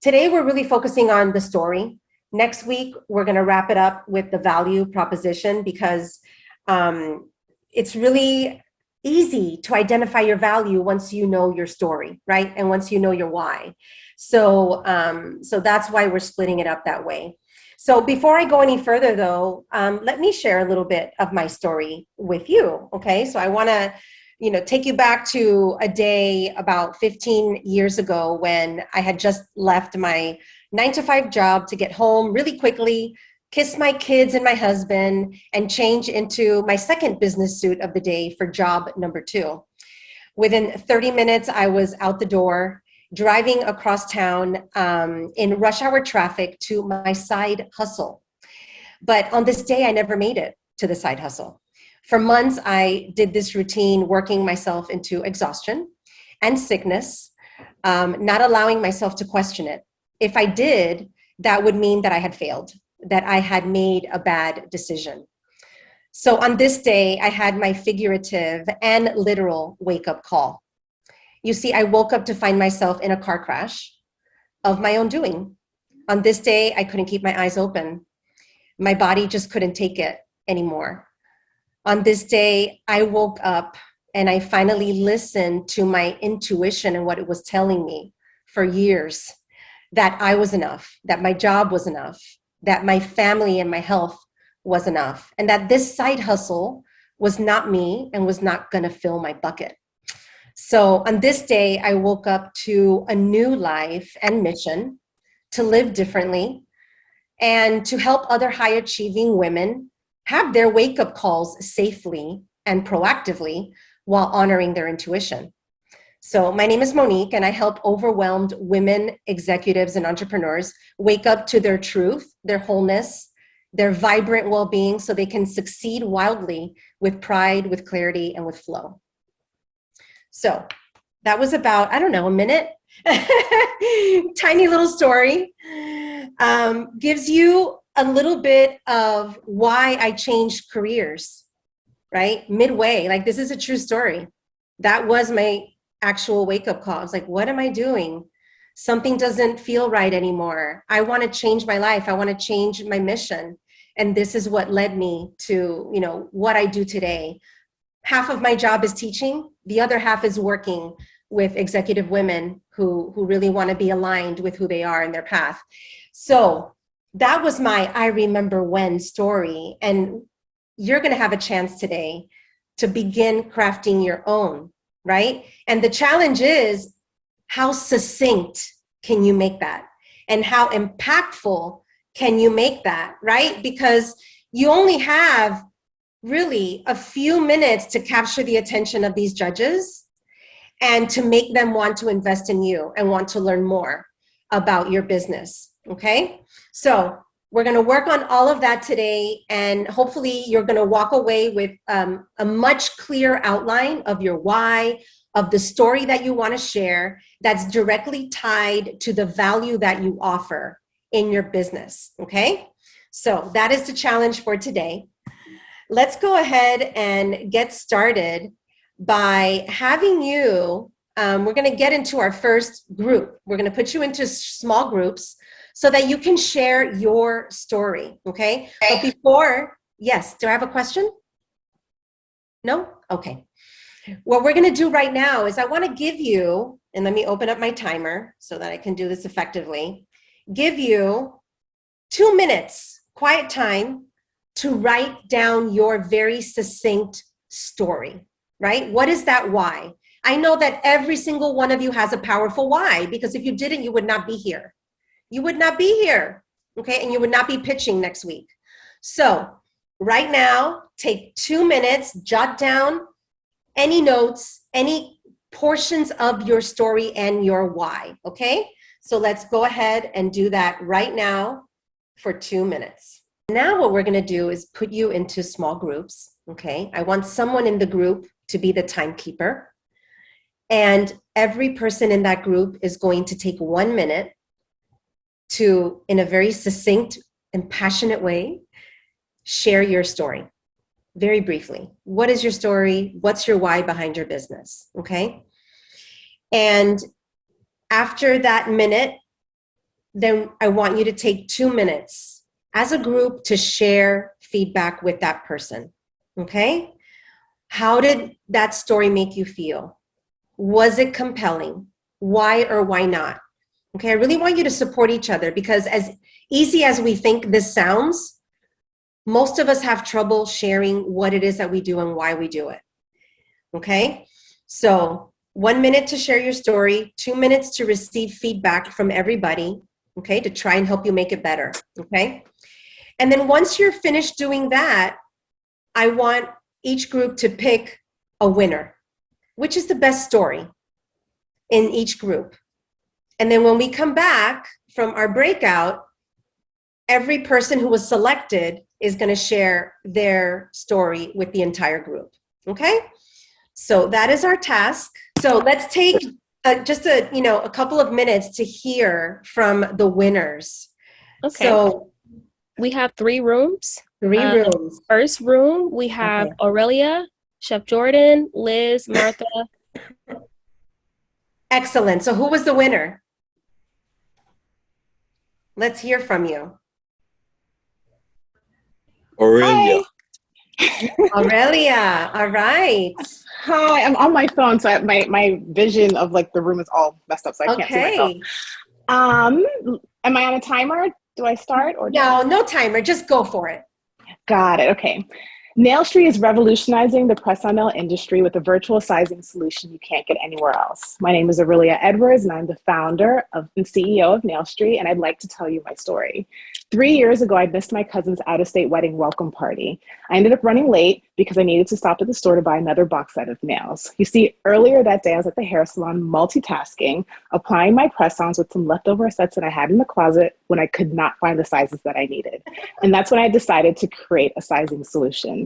Today, we're really focusing on the story. Next week, we're going to wrap it up with the value proposition because it's really easy to identify your value once you know your story, right? And once you know your why. So that's why we're splitting it up that way. So before I go any further, though, let me share a little bit of my story with you. Okay, so I want to take you back to a day about 15 years ago when I had just left my 9-to-5 job to get home really quickly, kiss my kids and my husband, and change into my second business suit of the day for job number 2. Within 30 minutes, I was out the door, driving across town in rush hour traffic to my side hustle. But on this day, I never made it to the side hustle. For months, I did this routine, working myself into exhaustion and sickness, not allowing myself to question it. If I did, that would mean that I had failed, that I had made a bad decision. So on this day, I had my figurative and literal wake-up call. You see, I woke up to find myself in a car crash of my own doing. On this day, I couldn't keep my eyes open. My body just couldn't take it anymore. On this day, I woke up and I finally listened to my intuition and what it was telling me for years, that I was enough, that my job was enough, that my family and my health was enough, and that this side hustle was not me and was not going to fill my bucket. So on this day, I woke up to a new life and mission to live differently and to help other high achieving women have their wake-up calls safely and proactively while honoring their intuition. So my name is Monique, and I help overwhelmed women, executives, and entrepreneurs wake up to their truth, their wholeness, their vibrant well-being so they can succeed wildly with pride, with clarity, and with flow. So that was about, I don't know, a minute. Tiny little story. Gives you a little bit of why I changed careers, right? Midway, like this is a true story. That was my actual wake-up call. I was like, what am I doing? Something doesn't feel right anymore. I want to change my life. I want to change my mission. And this is what led me to, what I do today. Half of my job is teaching. The other half is working with executive women who really want to be aligned with who they are and their path. So that was my I remember when story. And you're going to have a chance today to begin crafting your own, right? And the challenge is, how succinct can you make that? And how impactful can you make that, right? Because you only have really a few minutes to capture the attention of these judges and to make them want to invest in you and want to learn more about your business, okay? So we're going to work on all of that today, and hopefully you're going to walk away with a much clearer outline of your why, of the story that you want to share that's directly tied to the value that you offer in your business, okay? So that is the challenge for today. Let's go ahead and get started by having you, we're going to get into our first group. We're going to put you into small groups so that you can share your story, okay? But before, yes, do I have a question? No? Okay. What we're going to do right now is I want to give you, and let me open up my timer so that I can do this effectively, give you 2 minutes, quiet time, to write down your very succinct story, right? What is that why? I know that every single one of you has a powerful why, because if you didn't, you would not be here. You would not be here, okay? And you would not be pitching next week. So right now, take 2 minutes, jot down any notes, any portions of your story and your why, okay? So let's go ahead and do that right now for 2 minutes. Now what we're gonna do is put you into small groups, okay? I want someone in the group to be the timekeeper. And every person in that group is going to take 1 minute to, in a very succinct and passionate way, share your story. Very briefly. What is your story? What's your why behind your business? Okay. And after that minute, then I want you to take 2 minutes as a group to share feedback with that person. Okay? How did that story make you feel? Was it compelling? Why or why not? Okay, I really want you to support each other, because as easy as we think this sounds, most of us have trouble sharing what it is that we do and why we do it. Okay, so 1 minute to share your story, 2 minutes to receive feedback from everybody, okay, to try and help you make it better, okay? And then once you're finished doing that, I want each group to pick a winner, which is the best story in each group. And then when we come back from our breakout, every person who was selected is going to share their story with the entire group. Okay? So that is our task. So let's take just a couple of minutes to hear from the winners. Okay. So we have 3 rooms. 3 rooms. First room, we have Aurelia, Chef Jordan, Liz, Martha. Excellent. So who was the winner? Let's hear from you. Aurelia. Aurelia. All right. Hi, I'm on my phone, so my vision of like the room is all messed up, so I can't see myself. Am I on a timer? Do I start or no timer? Just go for it. Got it. Okay. Nailstreet is revolutionizing the press-on nail industry with a virtual sizing solution you can't get anywhere else. My name is Aurelia Edwards, and I'm the founder and CEO of Nailstreet, and I'd like to tell you my story. 3 years ago, I missed my cousin's out-of-state wedding welcome party. I ended up running late because I needed to stop at the store to buy another box set of nails. You see, earlier that day, I was at the hair salon multitasking, applying my press-ons with some leftover sets that I had in the closet when I could not find the sizes that I needed. And that's when I decided to create a sizing solution.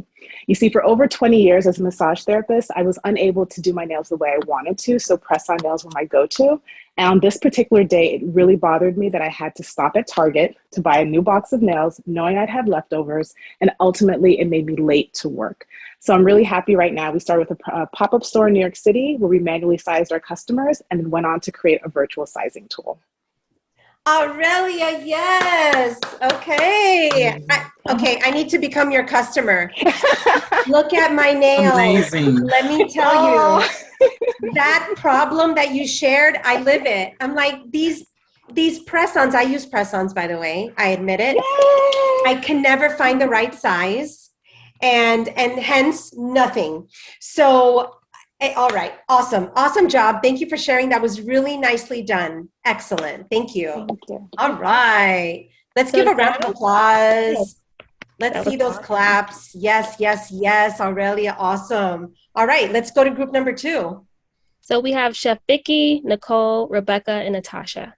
You see, for over 20 years as a massage therapist, I was unable to do my nails the way I wanted to, so press-on nails were my go-to. And on this particular day, it really bothered me that I had to stop at Target to buy a new box of nails, knowing I'd have leftovers, and ultimately it made me late to work. So I'm really happy right now. We started with a pop-up store in New York City where we manually sized our customers and then went on to create a virtual sizing tool. Aurelia, yes. Okay. I need to become your customer. Look at my nails. Amazing. Let me tell you, that problem that you shared, I live it. I'm like, these press-ons, I use press-ons, by the way. I admit it. Yay! I can never find the right size, and hence nothing. So, all right. Awesome job. Thank you for sharing. That was really nicely done. Excellent. Thank you. Thank you. All right. Let's give a round of applause. Let's see those claps. Yes. Aurelia, awesome. All right. Let's go to group number 2. So we have Chef Vicky, Nicole, Rebecca, and Natasha.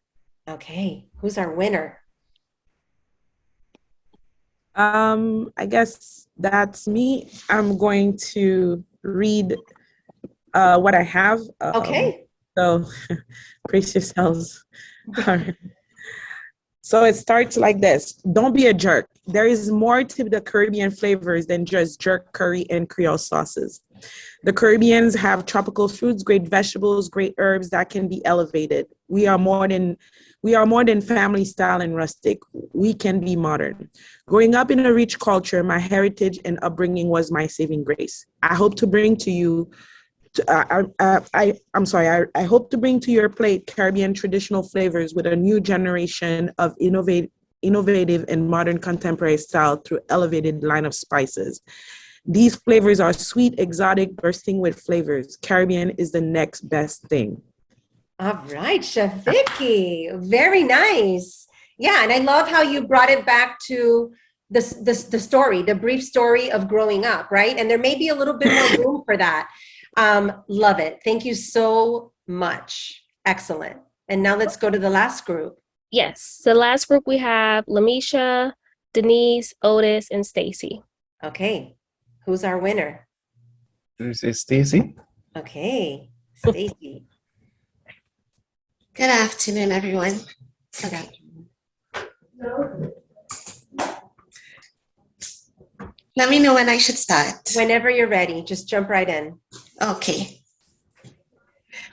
Okay. Who's our winner? I guess that's me. I'm going to read what I have. Okay. So brace yourselves. All right. So it starts like this. Don't be a jerk. There is more to the Caribbean flavors than just jerk curry and Creole sauces. The Caribbeans have tropical fruits, great vegetables, great herbs that can be elevated. We are more than family style and rustic. We can be modern. Growing up in a rich culture, my heritage and upbringing was my saving grace. I hope to bring to you I hope to bring to your plate Caribbean traditional flavors with a new generation of innovative and modern contemporary style through elevated line of spices. These flavors are sweet, exotic, bursting with flavors. Caribbean is the next best thing. All right, Chef Vicky. Very nice. Yeah, and I love how you brought it back to the story, the brief story of growing up, right? And there may be a little bit more room for that. Love it. Thank you so much. Excellent. And now let's go to the last group. Yes. The last group we have Lamisha, Denise, Otis, and Stacy. Okay. Who's our winner? This is Stacy. Okay. Stacy. Good afternoon, everyone. Okay. Let me know when I should start. Whenever you're ready, just jump right in. Okay.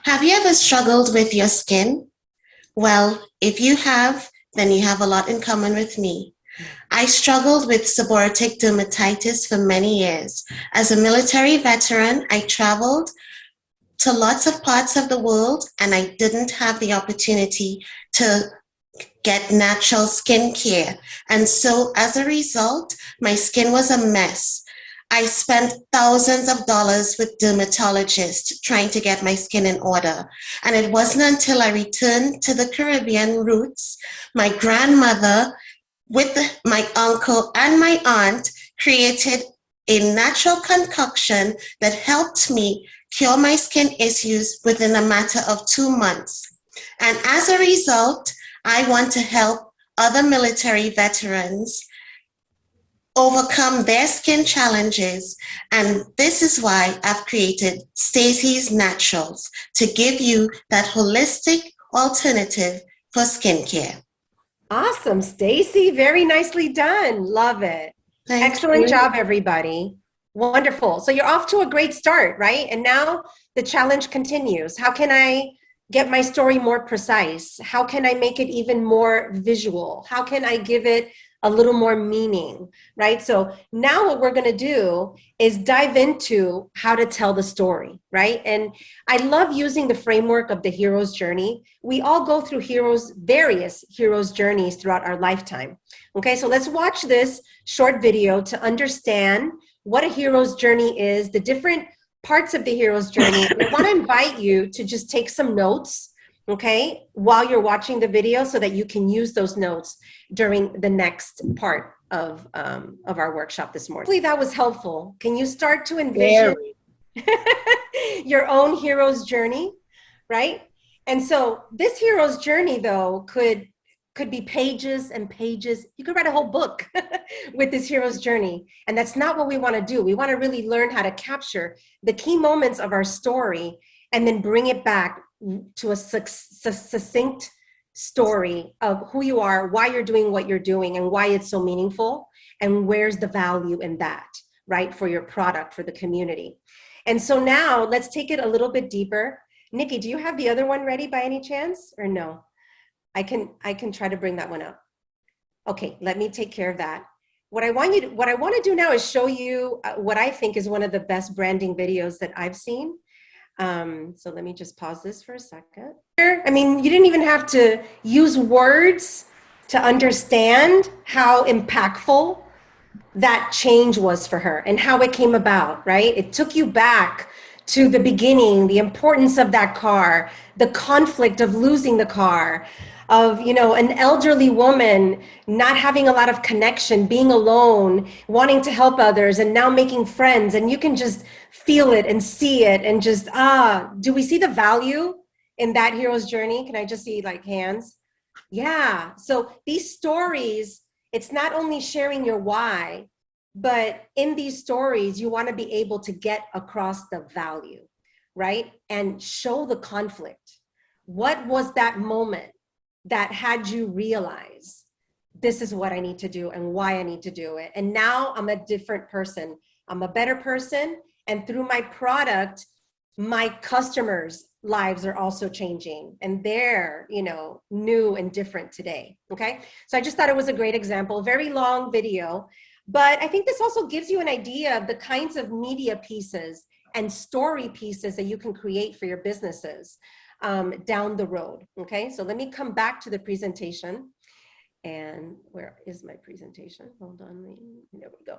Have you ever struggled with your skin? Well, if you have, then you have a lot in common with me. I struggled with seborrheic dermatitis for many years. As a military veteran, I traveled to lots of parts of the world, and I didn't have the opportunity to get natural skincare. And so as a result, my skin was a mess. I spent thousands of dollars with dermatologists trying to get my skin in order. And it wasn't until I returned to the Caribbean roots, my grandmother, with my uncle and my aunt, created a natural concoction that helped me cure my skin issues within a matter of 2 months. And as a result, I want to help other military veterans overcome their skin challenges. And this is why I've created Stacy's Naturals, to give you that holistic alternative for skincare. Awesome, Stacy. Very nicely done. Love it. Thank Excellent you. job, everybody. Wonderful. So you're off to a great start, right? And now the challenge continues. How can I get my story more precise? How can I make it even more visual? How can I give it a little more meaning, right? So now what we're going to do is dive into how to tell the story, right? And I love using the framework of the hero's journey. We all go through various hero's journeys throughout our lifetime. Okay, so let's watch this short video to understand what a hero's journey is, the different parts of the hero's journey. I want to invite you to just take some notes, okay, while you're watching the video, so that you can use those notes during the next part of our workshop this morning. Hopefully that was helpful. Can you start to envision your own hero's journey, right? And so this hero's journey, though, could be pages and pages. You could write a whole book with this hero's journey. And that's not what we want to do. We want to really learn how to capture the key moments of our story and then bring it back to a succinct story of who you are, why you're doing what you're doing, and why it's so meaningful, and where's the value in that, right, for your product, for the community. And so now let's take it a little bit deeper. Nikki, do you have the other one ready by any chance, or no? I can try to bring that one up. Okay, let me take care of that. What I want to do now is show you what I think is one of the best branding videos that I've seen. So let me just pause this for a second. I mean, you didn't even have to use words to understand how impactful that change was for her and how it came about, right? It took you back to the beginning, the importance of that car, the conflict of losing the car, of, you know, an elderly woman not having a lot of connection, being alone, wanting to help others, and now making friends. And you can just feel it and see it and just, do we see the value in that hero's journey? Can I just see like hands? Yeah. So these stories, it's not only sharing your why, but in these stories, you want to be able to get across the value, right? And show the conflict. What was that moment that had you realize this is what I need to do and why I need to do it? And now I'm a different person. I'm a better person. And through my product, my customers' lives are also changing, and they're, you know, new and different today. Okay. So I just thought it was a great example, very long video, but I think this also gives you an idea of the kinds of media pieces and story pieces that you can create for your businesses down the road. Okay, so let me come back to the presentation. And where is my presentation? Hold on, there we go.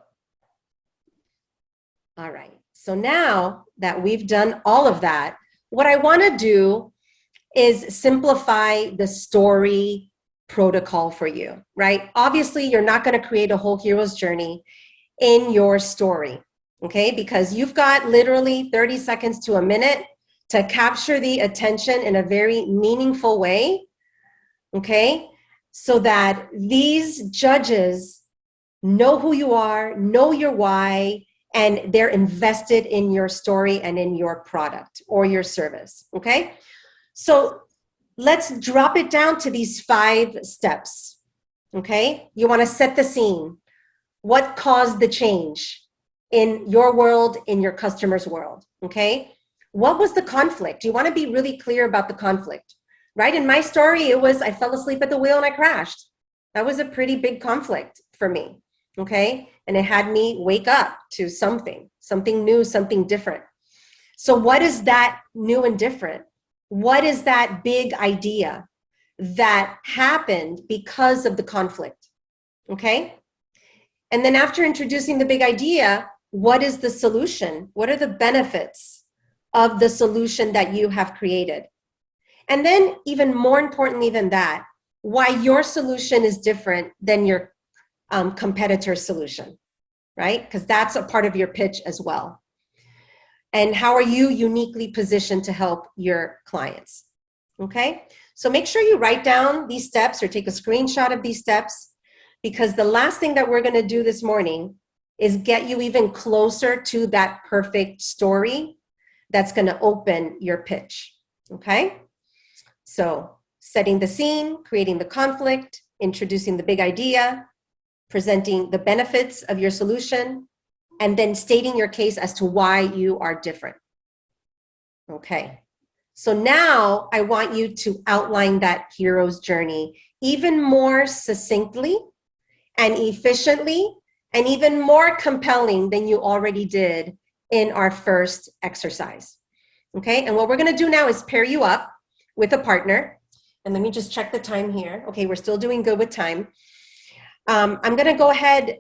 All right, so now that we've done all of that, what I want to do is simplify the story protocol for you, right? Obviously, you're not going to create a whole hero's journey in your story, okay? Because you've got literally 30 seconds to a minute to capture the attention in a very meaningful way, okay? So that these judges know who you are, know your why, and they're invested in your story and in your product or your service, okay? So let's drop it down to these 5 steps, okay? You wanna set the scene. What caused the change in your world, in your customer's world, okay? What was the conflict? You want to be really clear about the conflict. right? In my story, it was I fell asleep at the wheel and I crashed. That was a pretty big conflict for me, okay? And it had me wake up to something new, something different. So what is that new and different? What is that big idea that happened because of the conflict, okay? And then after introducing the big idea, what is the solution? What are the benefits of the solution that you have created? And then even more importantly than that, why your solution is different than your competitor's solution, right? Because that's a part of your pitch as well. And how are you uniquely positioned to help your clients? Okay, so make sure you write down these steps or take a screenshot of these steps, because the last thing that we're going to do this morning is get you even closer to that perfect story that's going to open your pitch. Okay, so setting the scene, creating the conflict, introducing the big idea, presenting the benefits of your solution, and then stating your case as to why you are different. Okay, so now I want you to outline that hero's journey even more succinctly and efficiently and even more compelling than you already did in our first exercise. Okay, and what we're gonna do now is pair you up with a partner. And let me just check the time here. Okay, we're still doing good with time. I'm gonna go ahead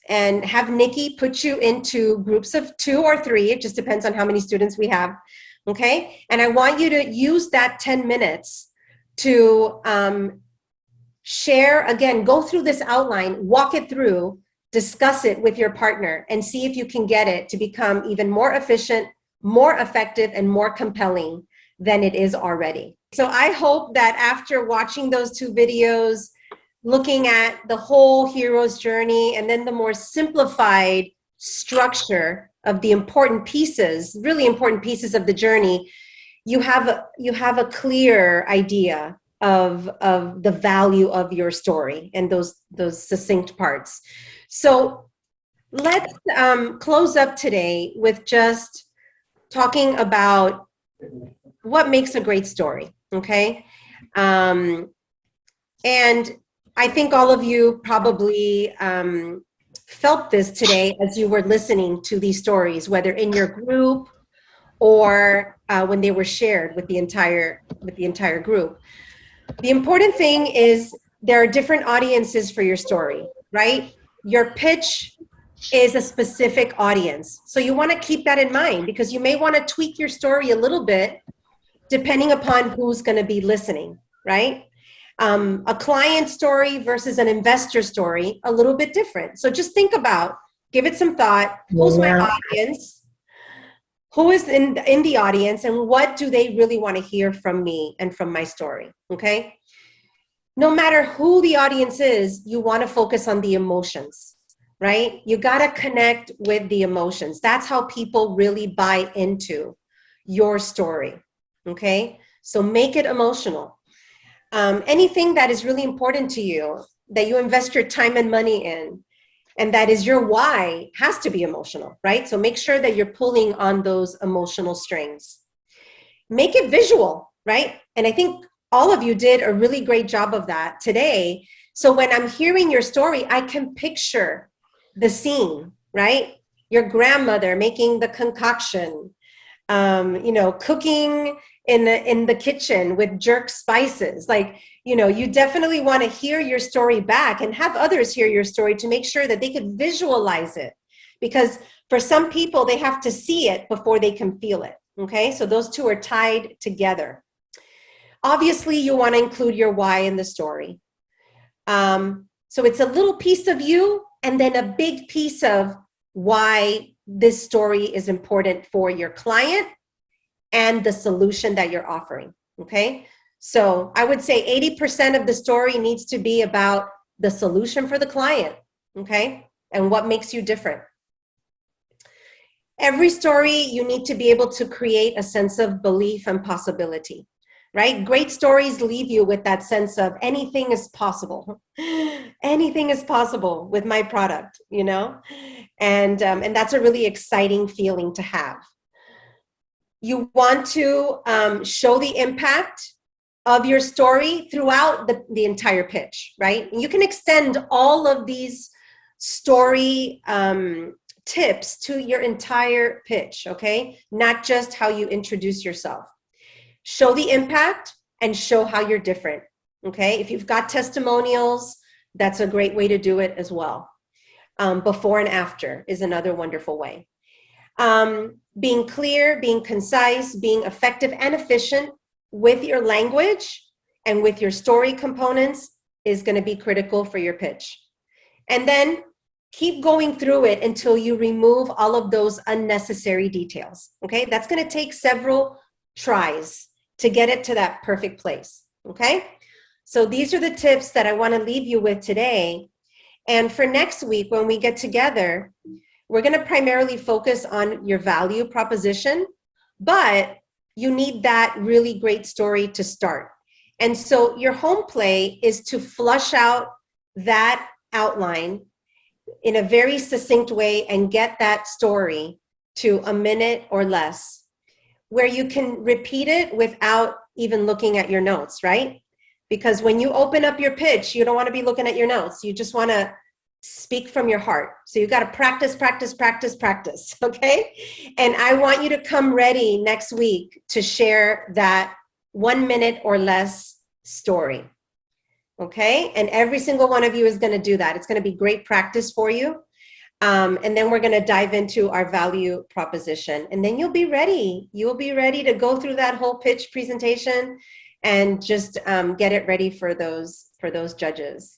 and have Nikki put you into groups of 2 or 3. It just depends on how many students we have, okay? And I want you to use that 10 minutes to share, again, go through this outline, walk it through, discuss it with your partner, and see if you can get it to become even more efficient, more effective, and more compelling than it is already. So I hope that after watching those 2 videos, looking at the whole hero's journey, and then the more simplified structure of the important pieces, really important pieces of the journey, you have a clear idea of the value of your story and those succinct parts. So let's close up today with just talking about what makes a great story, okay? And I think all of you probably felt this today as you were listening to these stories, whether in your group or when they were shared with the entire group. The important thing is there are different audiences for your story, right? Your pitch is a specific audience. So you want to keep that in mind, because you may want to tweak your story a little bit depending upon who's going to be listening, right? A client story versus an investor story, a little bit different. So just think about, give it some thought. Who's my audience? Who is in the audience, and what do they really want to hear from me and from my story, okay? No matter who the audience is, you want to focus on the emotions, right? You got to connect with the emotions. That's how people really buy into your story, okay? So make it emotional. Anything that is really important to you, that you invest your time and money in, and that is your why, has to be emotional, right? So make sure that you're pulling on those emotional strings. Make it visual, right? And I think all of you did a really great job of that today. So when I'm hearing your story, I can picture the scene, right? Your grandmother making the concoction, cooking in the kitchen with jerk spices. Like, you definitely want to hear your story back and have others hear your story to make sure that they could visualize it. Because for some people, they have to see it before they can feel it, okay? So those two are tied together. Obviously, you want to include your why in the story. So it's a little piece of you and then a big piece of why this story is important for your client and the solution that you're offering, okay? So I would say 80% of the story needs to be about the solution for the client, okay? And what makes you different. Every story, you need to be able to create a sense of belief and possibility, right? Great stories leave you with that sense of anything is possible. Anything is possible with my product, and that's a really exciting feeling to have. You want to show the impact of your story throughout the entire pitch, right? And you can extend all of these story tips to your entire pitch, okay? Not just how you introduce yourself. Show the impact and show how you're different, okay? If you've got testimonials, that's a great way to do it as well. Before and after is another wonderful way. Being clear, being concise, being effective and efficient with your language and with your story components is going to be critical for your pitch. And then keep going through it until you remove all of those unnecessary details, okay? That's going to take several tries to get it to that perfect place, okay? So these are the tips that I want to leave you with today. And for next week, when we get together, we're going to primarily focus on your value proposition, but you need that really great story to start. And so your home play is to flush out that outline in a very succinct way and get that story to a minute or less, where you can repeat it without even looking at your notes, right? Because when you open up your pitch, you don't want to be looking at your notes. You just want to speak from your heart. So you got to practice, practice, practice, practice, okay? And I want you to come ready next week to share that 1 minute or less story, okay? And every single one of you is going to do that. It's going to be great practice for you. And then we're going to dive into our value proposition. And then you'll be ready. You'll be ready to go through that whole pitch presentation and just get it ready for those judges.